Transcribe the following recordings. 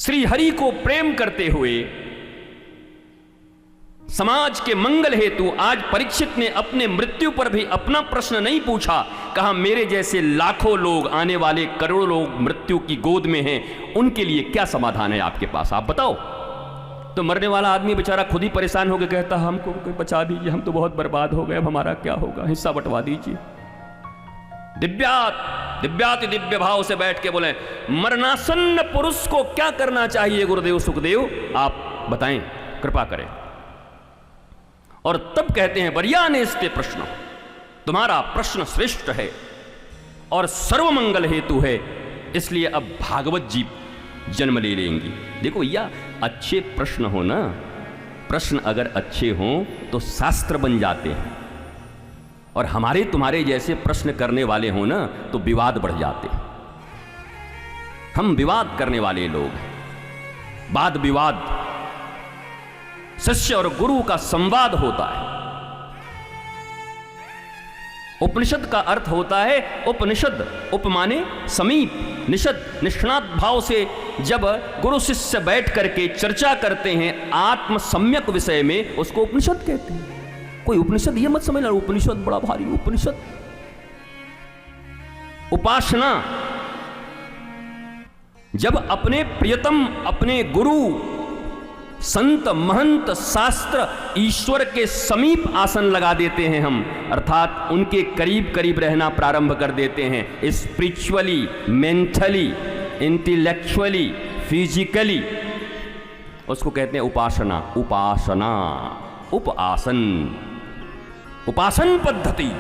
श्री हरि को प्रेम करते हुए समाज के मंगल हेतु आज परीक्षित ने अपने मृत्यु पर भी अपना प्रश्न नहीं पूछा। कहा मेरे जैसे लाखों लोग, आने वाले करोड़ों लोग मृत्यु की गोद में हैं, उनके लिए क्या समाधान है आपके पास, आप बताओ। तो मरने वाला आदमी बेचारा खुद ही परेशान होकर कहता हमको कोई बचा दीजिए, हम तो बहुत बर्बाद हो गए, अब हमारा क्या होगा, हिस्सा बंटवा दीजिए। दिव्याति दिव्य भाव से बैठ के बोले मरणासन्न पुरुष को क्या करना चाहिए गुरुदेव सुखदेव, आप बताएं, कृपा करें। और तब कहते हैं वर्यानेस्ते प्रश्न, तुम्हारा प्रश्न श्रेष्ठ है और सर्वमंगल हेतु है, इसलिए अब भागवत जी जन्म ले लेंगी। देखो भैया, अच्छे प्रश्न हो ना, प्रश्न अगर अच्छे हों तो शास्त्र बन जाते हैं, और हमारे तुम्हारे जैसे प्रश्न करने वाले हो ना तो विवाद बढ़ जाते हैं। हम विवाद करने वाले लोग हैं, वाद विवाद, शिष्य और गुरु का संवाद होता है। उपनिषद का अर्थ होता है उपनिषद, उप माने समीप, निषद निष्णात भाव से जब गुरु शिष्य बैठ करके चर्चा करते हैं आत्म सम्यक विषय में, उसको उपनिषद कहते हैं। कोई उपनिषद ये मत समझना उपनिषद बड़ा भारी, उपनिषद उपासना, जब अपने प्रियतम, अपने गुरु, संत, महंत, शास्त्र, ईश्वर के समीप आसन लगा देते हैं हम, अर्थात उनके करीब करीब रहना प्रारंभ कर देते हैं, स्पिरिचुअली, मेंटली, इंटेलेक्चुअली, फिजिकली, उसको कहते हैं उपासना। उपासना, उपासन, उपासन पद्धति।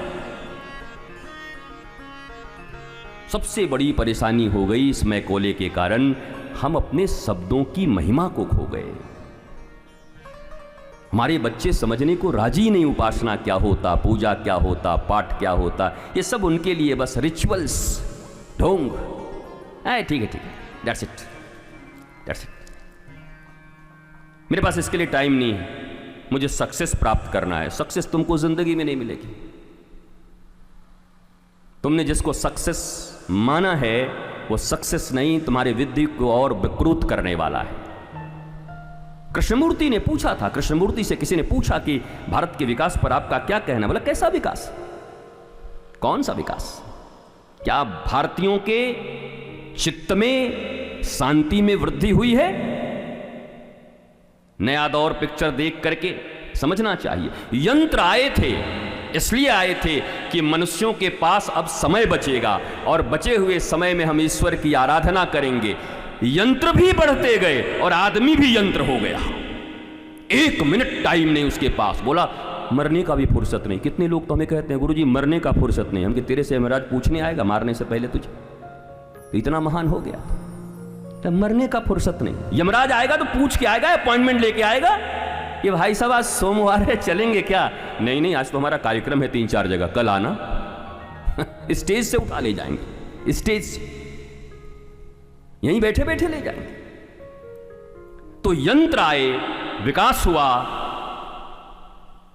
सबसे बड़ी परेशानी हो गई इस मैकोले के कारण, हम अपने शब्दों की महिमा को खो गए। हमारे बच्चे समझने को राजी नहीं, उपासना क्या होता, पूजा क्या होता, पाठ क्या होता, ये सब उनके लिए बस रिचुअल्स, ढोंग। ठीक है ठीक है, दैट्स इट, दैट्स इट। मेरे पास इसके लिए टाइम नहीं है, मुझे सक्सेस प्राप्त करना है। सक्सेस तुमको जिंदगी में नहीं मिलेगी। तुमने जिसको सक्सेस माना है वो सक्सेस नहीं, तुम्हारे विधि को और विकृत करने वाला है। कृष्णमूर्ति ने पूछा था, कृष्णमूर्ति से किसी ने पूछा कि भारत के विकास पर आपका क्या कहना। बोला कैसा विकास, कौन सा विकास, क्या भारतीयों के चित्त में शांति में वृद्धि हुई है? नया दौर पिक्चर देख करके समझना चाहिए। यंत्र आए थे, इसलिए आए थे कि मनुष्यों के पास अब समय बचेगा और बचे हुए समय में हम ईश्वर की आराधना करेंगे। यंत्र भी बढ़ते गए और आदमी भी यंत्र हो गया। 1 मिनट टाइम नहीं उसके पास। बोला मरने का भी फुर्सत नहीं। कितने लोग तो हमें कहते हैं गुरुजी मरने का फुर्सत नहीं। हम कि तेरे से यमराज पूछने आएगा मारने से पहले तुझे, तो इतना महान हो गया, तो मरने का फुर्सत नहीं। यमराज आएगा तो पूछ के आएगा, अपॉइंटमेंट लेके आएगा। ये भाई साहब आज सोमवार है, चलेंगे क्या? नहीं नहीं, आज तो हमारा कार्यक्रम है 3-4 जगह, कल आना। स्टेज से उठा ले जाएंगे, स्टेज से यहीं बैठे बैठे ले जाएंगे। तो यंत्र आए, विकास हुआ,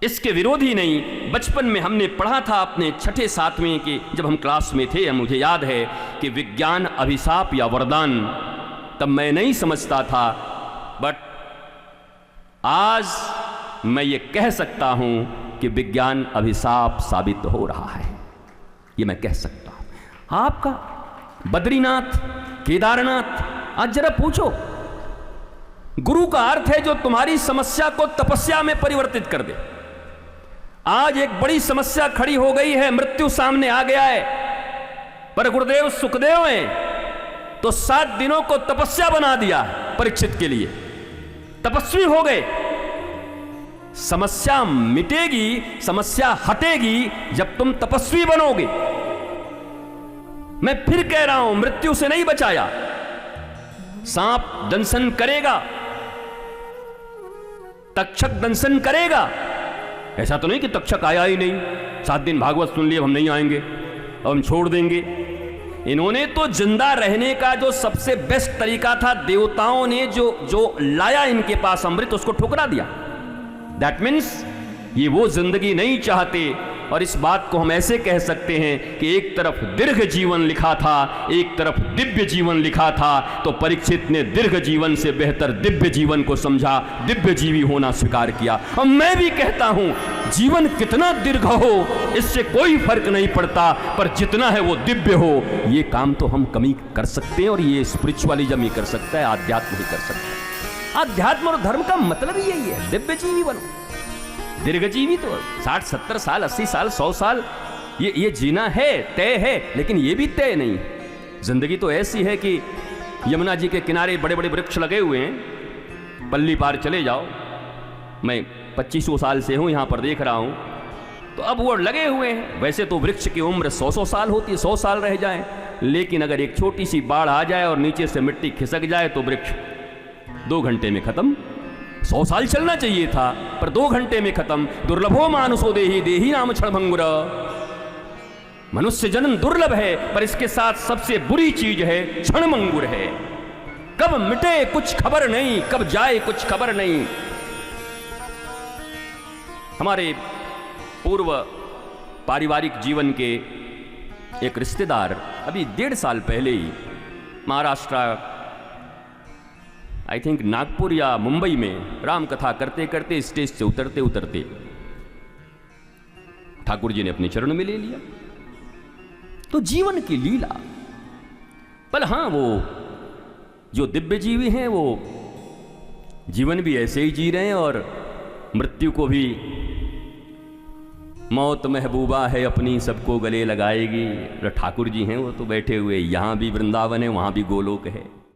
इसके विरोधी नहीं। बचपन में हमने पढ़ा था अपने 6ठे-7वें के जब हम क्लास में थे, मुझे याद है कि विज्ञान अभिशाप या वरदान, तब मैं नहीं समझता था, बट आज मैं ये कह सकता हूं कि विज्ञान अभिशाप साबित हो रहा है। ये मैं कह सकता हूं। आपका बद्रीनाथ, केदारनाथ, आज जरा पूछो, गुरु का अर्थ है जो तुम्हारी समस्या को तपस्या में परिवर्तित कर दे। आज एक बड़ी समस्या खड़ी हो गई है, मृत्यु सामने आ गया है, पर गुरुदेव सुखदेव हैं तो 7 दिनों को तपस्या बना दिया परीक्षित के लिए। तपस्वी हो गए। समस्या मिटेगी, समस्या हटेगी जब तुम तपस्वी बनोगे। मैं फिर कह रहा हूं, मृत्यु से नहीं बचाया। सांप दंशन करेगा, तक्षक दंशन करेगा। ऐसा तो नहीं कि तक्षक आया ही नहीं, 7 दिन भागवत सुन लिए, हम नहीं आएंगे, अब हम छोड़ देंगे। इन्होंने तो जिंदा रहने का जो सबसे बेस्ट तरीका था, देवताओं ने जो लाया इनके पास अमृत, उसको ठुकरा दिया। दैट मीन्स ये वो जिंदगी नहीं चाहते और इस बात को हम ऐसे कह सकते हैं कि एक तरफ दीर्घ जीवन लिखा था, एक तरफ दिव्य जीवन लिखा था, तो परीक्षित ने दीर्घ जीवन से बेहतर दिव्य जीवन को समझा, दिव्य जीवी होना स्वीकार किया। और मैं भी कहता हूं जीवन कितना दीर्घ हो इससे कोई फर्क नहीं पड़ता, पर जितना है वो दिव्य हो, ये काम तो हम कमी कर सकते हैं, और ये स्पिरिचुअलिज्म ही कर सकता है, आध्यात्म ही कर सकता है। आध्यात्म और धर्म का मतलब ही यही है, दिव्य जीवी बनो। दीर्घजीवी तो 60, 70 साल, 80 साल, 100 साल ये जीना है, तय है, लेकिन ये भी तय नहीं। जिंदगी तो ऐसी है कि यमुना जी के किनारे बड़े बड़े वृक्ष लगे हुए हैं, पल्ली पार चले जाओ, मैं 2500 साल से हूँ यहाँ पर देख रहा हूँ, तो अब वो लगे हुए हैं। वैसे तो वृक्ष की उम्र 100 साल होती है, 100 साल रह जाए, लेकिन अगर एक छोटी सी बाढ़ आ जाए और नीचे से मिट्टी खिसक जाए तो वृक्ष 2 घंटे में खत्म। 100 साल चलना चाहिए था, पर 2 घंटे में खत्म। दुर्लभो मानुषो देही, देही नाम क्षणभंगुर। मनुष्य जन्म दुर्लभ है, पर इसके साथ सबसे बुरी चीज है क्षणभंगुर है। कब मिटे कुछ खबर नहीं, कब जाए कुछ खबर नहीं। हमारे पूर्व पारिवारिक जीवन के एक रिश्तेदार अभी 1.5 साल पहले ही महाराष्ट्र, आई थिंक नागपुर या मुंबई में राम कथा करते करते स्टेज से उतरते उतरते ठाकुर जी ने अपने चरण में ले लिया। तो जीवन की लीला। पर हाँ, वो जो दिव्य जीवी हैं वो जीवन भी ऐसे ही जी रहे हैं, और मृत्यु को भी मौत महबूबा है अपनी सबको गले लगाएगी। ठाकुर जी हैं वो तो बैठे हुए, यहाँ भी वृंदावन है, वहाँ भी गोलोक है।